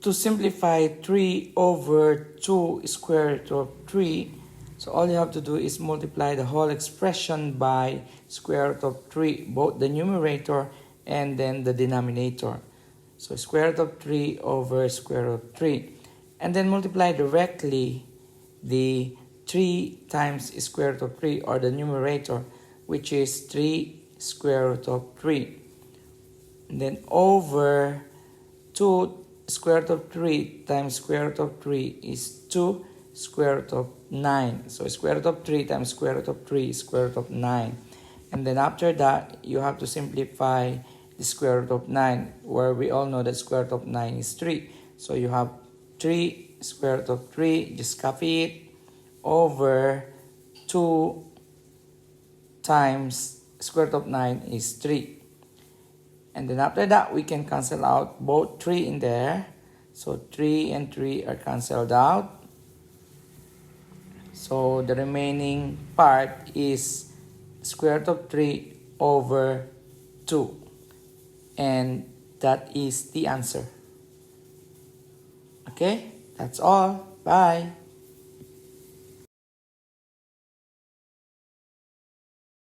to simplify 3 over 2 square root of 3, so all you have to do is multiply the whole expression by square root of 3, both the numerator and then the denominator. So square root of 3 over square root of 3. And then multiply directly the 3 times square root of 3, or the numerator, which is 3 square root of 3. And then over 2 square root of 3 times square root of 3 is 2 square root of 9. So square root of 3 times square root of 3 is square root of 9. And then after that, you have to simplify the square root of 9, where we all know that square root of 9 is 3. So you have 3 square root of 3, just copy it, over 2 times square root of 9 is 3. And then after that, we can cancel out both 3 in there. So 3 and 3 are cancelled out. So the remaining part is square root of 3 over 2. And that is the answer. Okay, that's all. Bye.